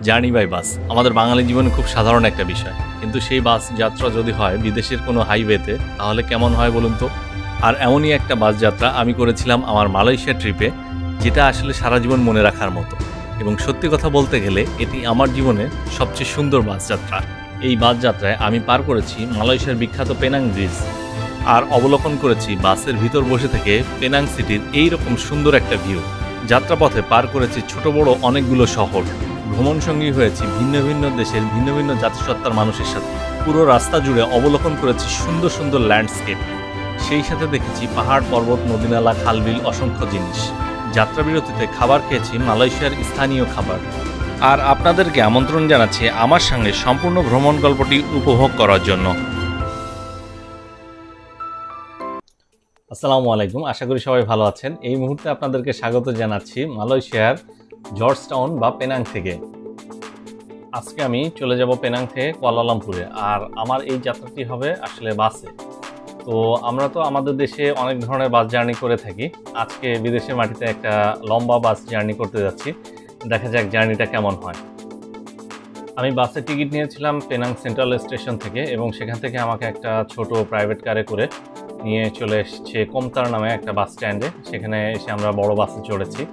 Journey by bus আমাদের বাঙালি জীবনে খুব সাধারণ একটা বিষয়, কিন্তু সেই বাস যাত্রা যদি হয় বিদেশের কোনো হাইওয়েতে তাহলে কেমন হয় বলুন তো। আর এমনই একটা বাস যাত্রা আমি করেছিলাম আমার মালয়েশিয়া ট্রিপে, যেটা আসলে সারা জীবন মনে রাখার মতো। এবং সত্যি কথা বলতে গেলে এটি আমার জীবনের সবচেয়ে সুন্দর বাস যাত্রা। এই বাস যাত্রায় আমি পার করেছি মালয়েশিয়ার বিখ্যাত পেনাং ব্রিজ, আর অবলোকন করেছি বাসের ভিতর বসে থেকে পেনাং সিটির এইরকম সুন্দর একটা ভিউ। যাত্রাপথে পার করেছি ছোট বড় অনেকগুলো শহর, ভ্রমণ সঙ্গী হয়েছি ভিন্ন ভিন্ন দেশের ভিন্ন ভিন্ন জাতিসত্তার মানুষের সাথে। পুরো রাস্তা জুড়ে অবলোকন করেছি সুন্দর সুন্দর ল্যান্ডস্কেপ, সেই সাথে দেখেছি পাহাড় পর্বত নদীনালা খালবিল অসংখ্য জিনিস। যাত্রাবিরতিতে খাবার খেয়েছি মালয়েশিয়ার স্থানীয় খাবার। আর আপনাদেরকে আমন্ত্রণ জানাচ্ছি আমার সঙ্গে সম্পূর্ণ ভ্রমণ গল্পটি উপভোগ করার জন্য। আসসালামু আলাইকুম, আশা করি সবাই ভালো আছেন। এই মুহূর্তে আপনাদেরকে স্বাগত জানাচ্ছি মালয়েশিয়ার জর্জ টাউন বা পেনাং থেকে। আজকে আমি চলে যাব পেনাং থেকে কুয়ালালামপুরে, আর আমার এই যাত্রাটি হবে আসলে বাসে। তো আমরা তো আমাদের দেশে অনেক ধরনের বাস জার্নি করে থাকি, আজকে বিদেশের মাটিতে একটা লম্বা বাস জার্নি করতে যাচ্ছি, দেখা যাক জার্নিটা কেমন হয়। আমি বাসের টিকিট নিয়েছিলাম পেনাং সেন্ট্রাল স্টেশন থেকে, এবং সেখান থেকে আমাকে একটা ছোট প্রাইভেট কারে করে নিয়ে চলে এসেছে কোমতার নামে একটা বাস স্ট্যান্ডে। সেখানে এসে আমরা বড় বাসে চড়েছি,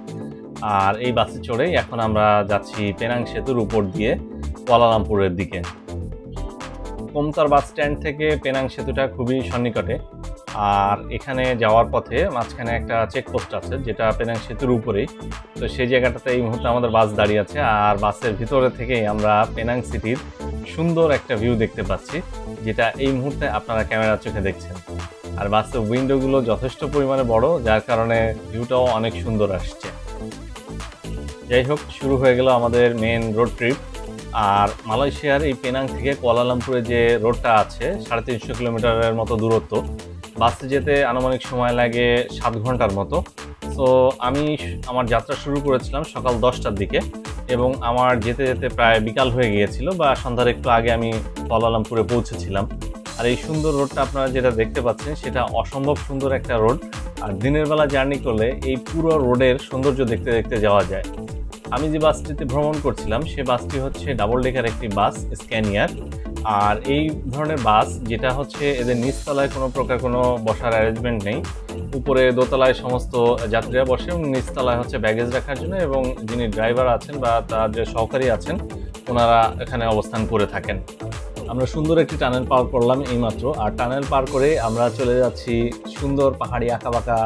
আর এই বাসে চড়েই এখন আমরা যাচ্ছি পেনাং সেতুর উপর দিয়ে কুয়ালালামপুরের দিকে। কোমতার বাস স্ট্যান্ড থেকে পেনাং সেতুটা খুবই সন্নিকটে, আর এখানে যাওয়ার পথে মাঝখানে একটা চেকপোস্ট আছে যেটা পেনাং সেতুর উপরেই। তো সেই জায়গাটাতে এই মুহূর্তে আমাদের বাস দাঁড়িয়ে আছে, আর বাসের ভিতরে থেকেই আমরা পেনাং সিটির সুন্দর একটা ভিউ দেখতে পাচ্ছি, যেটা এই মুহূর্তে আপনারা ক্যামেরার চোখে দেখছেন। আর বাসের উইন্ডোগুলো যথেষ্ট পরিমাণে বড়, যার কারণে ভিউটাও অনেক সুন্দর আসছে। যাই হোক, শুরু হয়ে গেল আমাদের মেন রোড ট্রিপ। আর মালয়েশিয়ার এই পেনাং থেকে কুয়ালালামপুরে যে রোডটা আছে 350 কিলোমিটারের মতো দূরত্ব, বাসে যেতে আনুমানিক সময় লাগে 7 ঘন্টার মতো। তো আমি আমার যাত্রা শুরু করেছিলাম সকাল 10টার দিকে, এবং আমার যেতে যেতে প্রায় বিকাল হয়ে গিয়েছিল, বা সন্ধ্যার একটু আগে আমি কুয়ালালামপুরে পৌঁছেছিলাম। আর এই সুন্দর রোডটা আপনারা যেটা দেখতে পাচ্ছেন সেটা অসম্ভব সুন্দর একটা রোড, আর দিনের বেলা জার্নি করলে এই পুরো রোডের সৌন্দর্য দেখতে দেখতে যাওয়া যায়। আমি যে বাসটিতে ভ্রমণ করছিলাম সে বাসটি হচ্ছে ডাবল ডেকার একটি বাস, স্ক্যানিয়ার। আর এই ধরনের বাস যেটা হচ্ছে এদের নিচতলায় কোনো প্রকার কোনো বসার অ্যারেঞ্জমেন্ট নেই, উপরে দোতলায় সমস্ত যাত্রীরা বসে, এবং নিচতলায় হচ্ছে ব্যাগেজ রাখার জন্য, এবং যিনি ড্রাইভার আছেন বা তার যে সহকারী আছেন ওনারা এখানে অবস্থান করে থাকেন। আমরা সুন্দর একটি টানেল পার করলাম এইমাত্র, আর টানেল পার করে আমরা চলে যাচ্ছি সুন্দর পাহাড়ি আঁকাবাঁকা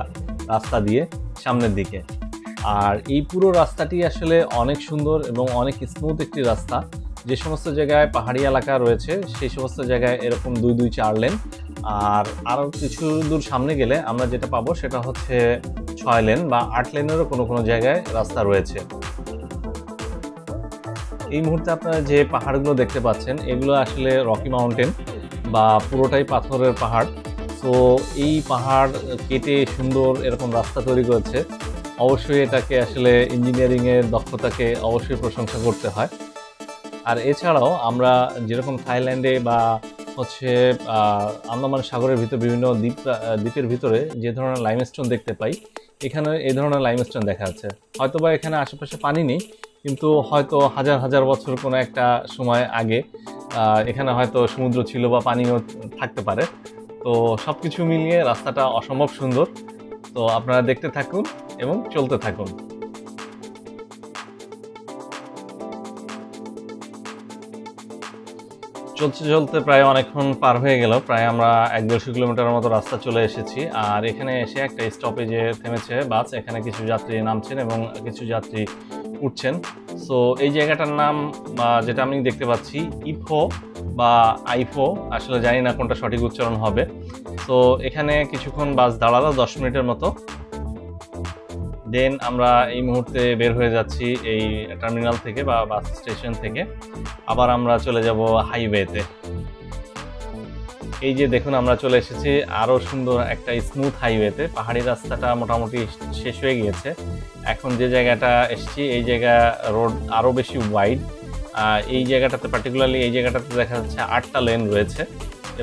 রাস্তা দিয়ে সামনের দিকে। আর এই পুরো রাস্তাটি আসলে অনেক সুন্দর এবং অনেক স্মুথ একটি রাস্তা। যে সমস্ত জায়গায় পাহাড়ি এলাকা রয়েছে সেই সমস্ত জায়গায় এরকম 2-2-4 লেন, আর আরও কিছু দূর সামনে গেলে আমরা যেটা পাবো সেটা হচ্ছে 6 লেন বা 8 লেনেরও কোনো কোনো জায়গায় রাস্তা রয়েছে। এই মুহূর্তে আপনারা যে পাহাড়গুলো দেখতে পাচ্ছেন এগুলো আসলে রকি মাউন্টেন, বা পুরোটাই পাথরের পাহাড়। তো এই পাহাড় কেটে সুন্দর এরকম রাস্তা তৈরি করেছে। অবশ্যই এটাকে আসলে ইঞ্জিনিয়ারিংয়ের দক্ষতাকে অবশ্যই প্রশংসা করতে হয়। আর এছাড়াও আমরা যেরকম থাইল্যান্ডে বা হচ্ছে আন্দামান সাগরের ভিতরে বিভিন্ন দ্বীপের ভিতরে যে ধরনের লাইমস্টোন দেখতে পাই, এখানে এই ধরনের লাইমস্টোন দেখা যাচ্ছে। হয়তোবা এখানে আশেপাশে পানি নেই, কিন্তু হয়তো হাজার হাজার বছর কোনো একটা সময় আগে এখানে হয়তো সমুদ্র ছিল বা পানিও থাকতে পারে। তো সব কিছু মিলিয়ে রাস্তাটা অসম্ভব সুন্দর। তো আপনারা দেখতে থাকুন এবং চলতে থাকুন। চলতে চলতে প্রায় অনেকক্ষণ পার হয়ে গেল, প্রায় আমরা 1-150 কিলোমিটারের মতো রাস্তা চলে এসেছি। আর এখানে এসে একটা স্টপেজে থেমেছে বাস, এখানে কিছু যাত্রী নামছেন এবং কিছু যাত্রী উঠছেন। সো এই জায়গাটার নাম যেটা আমি দেখতে পাচ্ছি ইফো বা আইফো, আসলে জানি না কোনটা সঠিক উচ্চারণ হবে। তো এখানে কিছুক্ষণ বাস দাঁড়ালো 10 মিনিটের মতো, দেন আমরা এই মুহূর্তে বের হয়ে যাচ্ছি এই টার্মিনাল থেকে বা বাস স্টেশন থেকে। আবার আমরা চলে যাব হাইওয়েতে। এই যে দেখুন আমরা চলে এসেছি আরও সুন্দর একটা স্মুথ হাইওয়েতে। পাহাড়ি রাস্তাটা মোটামুটি শেষ হয়ে গিয়েছে। এখন যে জায়গাটা এসেছি এই জায়গা রোড আরও বেশি ওয়াইড। এই জায়গাটাতে পার্টিকুলারলি এই জায়গাটাতে দেখা যাচ্ছে 8টা লেন রয়েছে,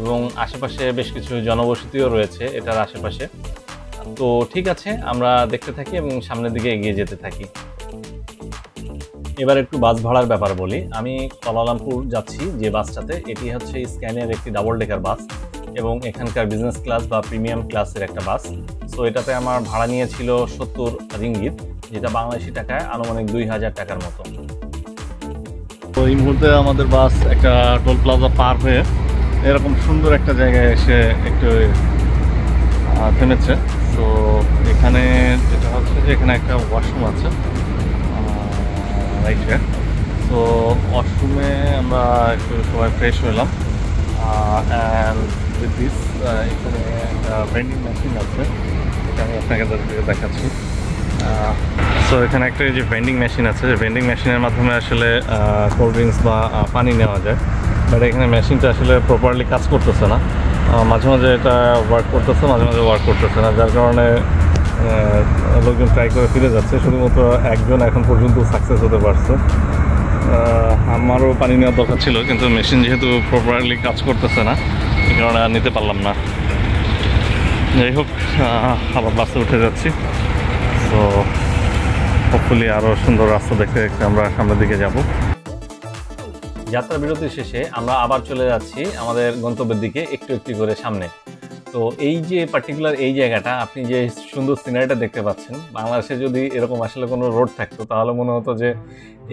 এবং আশেপাশে বেশ কিছু জনবসতিও রয়েছে এটার আশেপাশে। তো ঠিক আছে, আমরা দেখতে থাকি এবং সামনের দিকে এগিয়ে যেতে থাকি। এবার একটু বাস ভাড়ার ব্যাপার বলি। আমি কুয়ালালামপুর যাচ্ছি যে বাসটাতে, এটি হচ্ছে স্ক্যানিয়ার একটি ডাবল ডেকার বাস এবং এখানকার বিজনেস ক্লাস বা প্রিমিয়াম ক্লাসের একটা বাস। সো এটাতে আমার ভাড়া নিয়েছিল 70 রিঙ্গিত, যেটা বাংলাদেশি টাকায় আনুমানিক 2000 টাকার মতো। তো এই মুহূর্তে আমাদের বাস একটা টোল প্লাজা পার হয়ে এরকম সুন্দর একটা জায়গায় এসে একটু থেমেছে। তো এখানে যেটা হচ্ছে যে এখানে একটা ওয়াশরুম আছে রাইট হিয়ার। তো ওয়াশরুমে আমরা একটু সবাই ফ্রেশ হলাম অ্যান্ড উইথ দিস এখানে একটা ভেন্ডিং মেশিন আছে, এটা আমি আপনাকে দেখাচ্ছি। সো এখানে একটা যে ভেন্ডিং মেশিন আছে, ভেন্ডিং মেশিনের মাধ্যমে আসলে কোল্ড ড্রিঙ্কস বা পানি নেওয়া যায়, বাট এখানে মেশিনটা আসলে প্রপারলি কাজ করতেছে না। মাঝে মাঝে এটা ওয়ার্ক করতেছে, মাঝে মাঝে ওয়ার্ক করতেছে না, যার কারণে লোকজন ট্রাই করে ফিরে যাচ্ছে। শুধুমাত্র একজন এখন পর্যন্ত সাকসেস হতে পারছে। আমারও পানি নেওয়ার দরকার ছিল, কিন্তু মেশিন যেহেতু প্রপারলি কাজ করতেছে না, এই কারণে আর নিতে পারলাম না। যাই হোক, আবার বাসে উঠে যাচ্ছি। তো হোপফুলি আরও সুন্দর রাস্তা দেখতে দেখতে আমরা সামনের দিকে যাব। যাত্রা বিরতি শেষে আমরা আবার চলে যাচ্ছি আমাদের গন্তব্যের দিকে একটু একটু করে সামনে। তো এই যে পার্টিকুলার এই জায়গাটা, আপনি যে সুন্দর সিনারিটা দেখতে পাচ্ছেন, বাংলাদেশে যদি এরকম আসলে কোনো রোড থাকতো তাহলে মনে হতো যে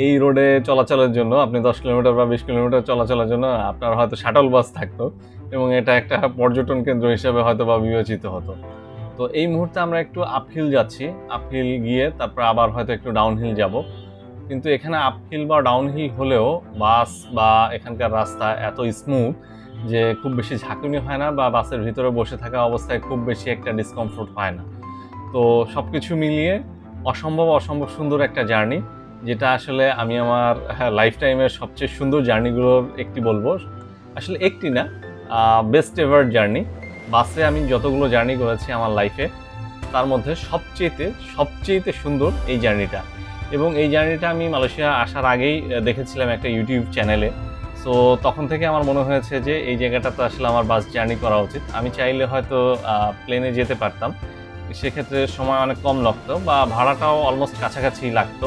এই রোডে চলাচলের জন্য আপনি 10 কিলোমিটার বা 20 কিলোমিটার চলাচলের জন্য আপনার হয়তো শাটল বাস থাকতো এবং এটা একটা পর্যটন কেন্দ্র হিসেবে হয়তো বা বিবেচিত হতো। তো এই মুহূর্তে আমরা একটু আপহিল যাচ্ছি, আপহিল গিয়ে তারপর আবার হয়তো একটু ডাউনহিল যাব। কিন্তু এখানে আপহিল বা ডাউনহিল হলেও বাস বা এখানকার রাস্তা এত স্মুথ যে খুব বেশি ঝাঁকুনি হয় না, বা বাসের ভিতরে বসে থাকা অবস্থায় খুব বেশি একটা ডিসকমফোর্ট হয় না। তো সব কিছু মিলিয়ে অসম্ভব সুন্দর একটা জার্নি, যেটা আসলে আমি আমার লাইফ টাইমের সবচেয়ে সুন্দর জার্নিগুলোর একটি বলবো। আসলে একটি না, বেস্ট এভার জার্নি। বাসে আমি যতগুলো জার্নি করেছি আমার লাইফে, তার মধ্যে সবচেয়ে সুন্দর এই জার্নিটা। এবং এই জার্নিটা আমি মালয়েশিয়া আসার আগেই দেখেছিলাম একটা ইউটিউব চ্যানেলে। সো তখন থেকে আমার মনে হয়েছে যে এই জায়গাটাতে আসলে আমার বাস জার্নি করা উচিত। আমি চাইলে হয়তো প্লেনে যেতে পারতাম, সেক্ষেত্রে সময় অনেক কম লাগতো বা ভাড়াটাও অলমোস্ট কাছাকাছি লাগতো,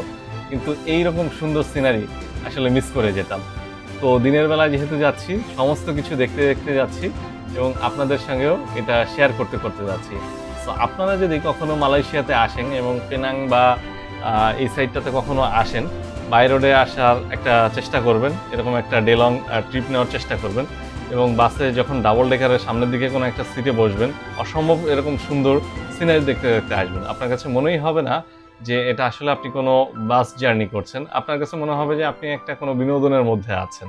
কিন্তু এইরকম সুন্দর সিনারি আসলে মিস করে যেতাম। তো দিনের বেলায় যেহেতু যাচ্ছি, সমস্ত কিছু দেখতে দেখতে যাচ্ছি এবং আপনাদের সঙ্গেও এটা শেয়ার করতে করতে যাচ্ছি। সো আপনারা যদি কখনো মালয়েশিয়াতে আসেন এবং পেনাং বা এই সাইডটাতে কখনো আসেন, বাই রোডে আসার একটা চেষ্টা করবেন, এরকম একটা ডে লং ট্রিপ নেওয়ার চেষ্টা করবেন এবং বাসে যখন ডাবল ডেকারের সামনের দিকে কোনো একটা সিটে বসবেন, অসম্ভব এরকম সুন্দর সিনারি দেখতে দেখতে আসবেন। আপনার কাছে মনেই হবে না যে এটা আসলে আপনি কোনো বাস জার্নি করছেন, আপনার কাছে মনে হবে যে আপনি একটা কোনো বিনোদনের মধ্যে আছেন।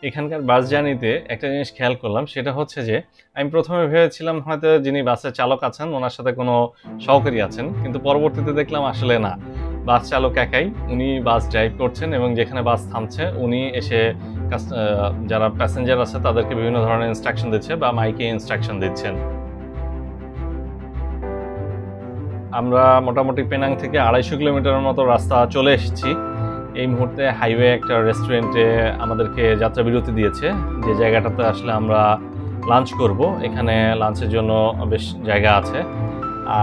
এখানকার বাস জার্নিতে একটা জিনিস খেয়াল করলাম, সেটা হচ্ছে যে আমি প্রথমে ভেবেছিলাম হয়তো যিনি বাসের চালক আছেন ওনার সাথে কোনো সহকারী আছেন, কিন্তু পরবর্তীতে দেখলাম আসলে না, বাস চালক একাই, উনি বাস ড্রাইভ করছেন এবং যেখানে বাস থামছে উনি এসে যারা প্যাসেঞ্জার আছে তাদেরকে বিভিন্ন ধরনের ইনস্ট্রাকশন দিচ্ছে বা মাইকে ইনস্ট্রাকশন দিচ্ছেন। আমরা মোটামুটি পেনাং থেকে 250 কিলোমিটারের মতো রাস্তা চলে এসেছি। এই মুহূর্তে হাইওয়ে একটা রেস্টুরেন্টে আমাদেরকে যাত্রা বিরতি দিয়েছে, যে জায়গাটাতে আসলে আমরা লাঞ্চ করব। এখানে লাঞ্চের জন্য বেশ জায়গা আছে।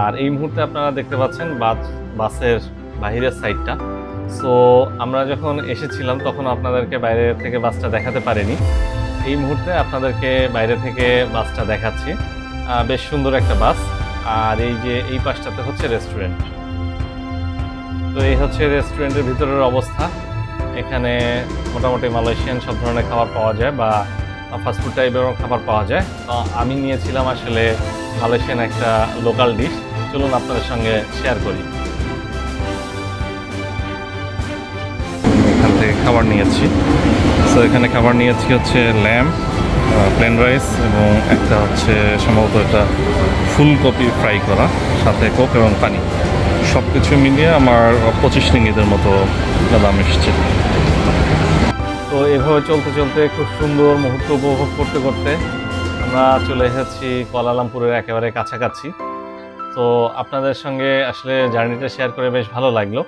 আর এই মুহূর্তে আপনারা দেখতে পাচ্ছেন বাসের বাহিরের সাইডটা। সো আমরা যখন এসেছিলাম তখন আপনাদেরকে বাইরে থেকে বাসটা দেখাতে পারিনি, এই মুহূর্তে আপনাদেরকে বাইরে থেকে বাসটা দেখাচ্ছি। বেশ সুন্দর একটা বাস। আর এই যে এই পাশটাতে হচ্ছে রেস্টুরেন্ট। তো এই হচ্ছে রেস্টুরেন্টের ভিতরের অবস্থা। এখানে মোটামুটি মালয়েশিয়ান সব ধরনের খাবার পাওয়া যায় বা ফাস্টফুড টাইপেরও খাবার পাওয়া যায়। তো আমি নিয়েছিলাম আসলে মালয়েশিয়ান একটা লোকাল ডিশ, চলুন আপনাদের সঙ্গে শেয়ার করি। এখান থেকে খাবার নিয়েছি। সো এখানে খাবার নিয়েছি হচ্ছে ল্যাম্প, প্লেন রাইস এবং একটা হচ্ছে সম্ভবত এটা ফুলকপি ফ্রাই করা, সাথে কোক এবং পানি। সব কিছু মিলিয়ে আমার 25 রিঙ্গিতের মতো দাম এসেছে। তো এভাবে চলতে চলতে খুব সুন্দর মুহূর্ত উপভোগ করতে করতে আমরা চলে এসেছি কুয়ালালামপুরের একেবারে কাছাকাছি। তো আপনাদের সঙ্গে আসলে জার্নিটা শেয়ার করে বেশ ভালো লাগলো।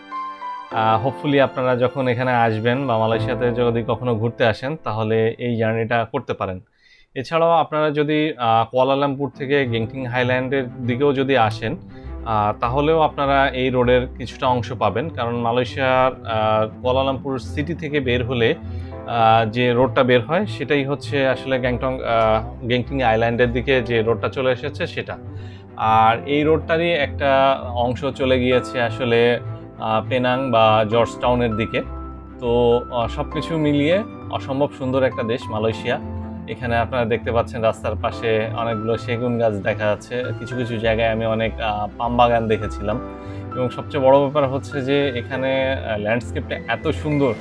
হোপফুলি আপনারা যখন এখানে আসবেন বা মালয়েশিয়াতে যদি কখনো ঘুরতে আসেন তাহলে এই জার্নিটা করতে পারেন। এছাড়াও আপনারা যদি কুয়ালালামপুর থেকে গেংটিং হাইল্যান্ডের দিকেও যদি আসেন, তাহলেও আপনারা এই রোডের কিছুটা অংশ পাবেন, কারণ মালয়েশিয়ার কুয়ালালামপুর সিটি থেকে বের হলে যে রোডটা বের হয় সেটাই হচ্ছে আসলে গেংটিং আইল্যান্ডের দিকে যে রোডটা চলে এসেছে সেটা। আর এই রোডটারই একটা অংশ চলে গিয়েছে আসলে পেনাং বা জর্জ টাউনের দিকে। তো সব কিছু মিলিয়ে অসম্ভব সুন্দর একটা দেশ মালয়েশিয়া। এখানে আপনারা দেখতে পাচ্ছেন রাস্তার পাশে অনেকগুলো সেগুন গাছ দেখা যাচ্ছে, কিছু কিছু জায়গায় আমি অনেক পাম বাগান দেখেছিলাম। এবং সবচেয়ে বড় ব্যাপার হচ্ছে যে এখানে ল্যান্ডস্কেপটা এত সুন্দর,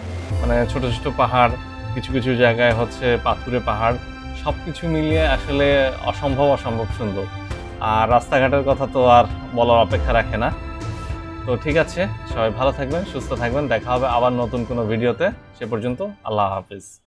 মানে ছোট ছোট পাহাড়, কিছু কিছু জায়গায় হচ্ছে পাথুরে পাহাড়, সব কিছু মিলিয়ে আসলে অসম্ভব সুন্দর। আর রাস্তাঘাটের কথা তো আর বলার অপেক্ষা রাখে না। তো ঠিক আছে, সবাই ভালো থাকবেন, সুস্থ থাকবেন, দেখা হবে আবার নতুন কোনো ভিডিওতে। সে পর্যন্ত আল্লাহ হাফিজ।